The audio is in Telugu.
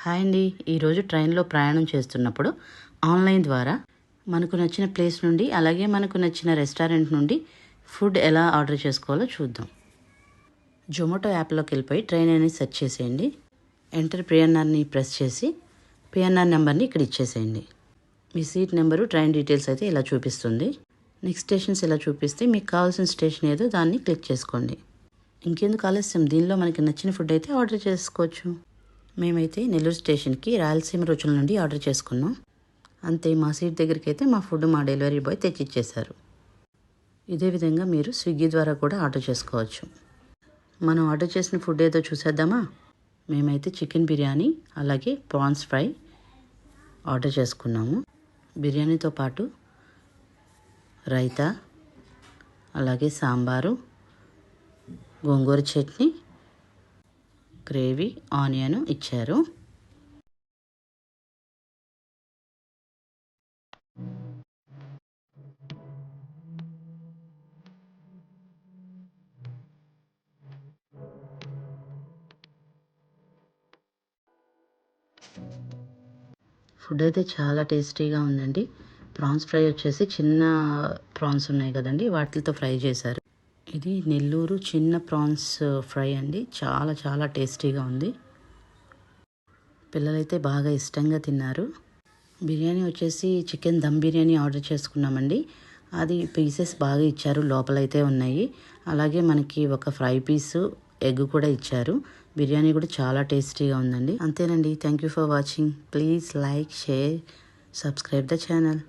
హాయ్ అండి. ఈరోజు ట్రైన్లో ప్రయాణం చేస్తున్నప్పుడు ఆన్లైన్ ద్వారా మనకు నచ్చిన ప్లేస్ నుండి అలాగే మనకు నచ్చిన రెస్టారెంట్ నుండి ఫుడ్ ఎలా ఆర్డర్ చేసుకోవాలో చూద్దాం. జొమాటో యాప్లోకి వెళ్ళిపోయి ట్రైన్ అని సెర్చ్ చేసేయండి. ఎంటర్ పిఎన్ఆర్ని ప్రెస్ చేసి పిఎన్ఆర్ నెంబర్ని ఇక్కడ ఇచ్చేసేయండి. మీ సీట్ నెంబరు ట్రైన్ డీటెయిల్స్ అయితే ఇలా చూపిస్తుంది. నెక్స్ట్ స్టేషన్స్ ఇలా చూపిస్తే మీకు కావాల్సిన స్టేషన్ ఏదో దాన్ని క్లిక్ చేసుకోండి. ఇంకెందుకు ఆలస్యం, దీనిలో మనకి నచ్చిన ఫుడ్ అయితే ఆర్డర్ చేసుకోవచ్చు. మేమైతే నెల్లూరు స్టేషన్కి రాయలసీమ రుచుల నుండి ఆర్డర్ చేసుకున్నాం. అంతే, మా సీట్ దగ్గరికి అయితే మా ఫుడ్ మా డెలివరీ బాయ్ తెచ్చిచ్చేశారు. ఇదే విధంగా మీరు స్విగ్గీ ద్వారా కూడా ఆర్డర్ చేసుకోవచ్చు. మనం ఆర్డర్ చేసిన ఫుడ్ ఏదో చూసేద్దామా. మేమైతే చికెన్ బిర్యానీ అలాగే ప్రాన్స్ ఫ్రై ఆర్డర్ చేసుకున్నాము. బిర్యానీతో పాటు రైతా అలాగే సాంబారు, గోంగూర చట్నీ, గ్రేవీ, ఆనియన్ ఇచ్చారు. ఫుడ్ అయితే చాలా టేస్టీగా ఉందండి. ప్రాన్స్ ఫ్రై వచ్చేసి చిన్న ప్రాన్స్ ఉన్నాయి కదండి, వాటితో ఫ్రై చేశారు. ఇది నెల్లూరు చిన్న ప్రాన్స్ ఫ్రై అండి. చాలా చాలా టేస్టీగా ఉంది. పిల్లలైతే బాగా ఇష్టంగా తిన్నారు. బిర్యానీ వచ్చేసి చికెన్ దమ్ బిర్యానీ ఆర్డర్ చేసుకున్నామండి. అది పీసెస్ బాగా ఇచ్చారు, లోపలైతే ఉన్నాయి. అలాగే మనకి ఒక ఫ్రై పీసు ఎగ్ కూడా ఇచ్చారు. బిర్యానీ కూడా చాలా టేస్టీగా ఉందండి. అంతేనండి. Thank you for watching. Please like, share, subscribe the channel.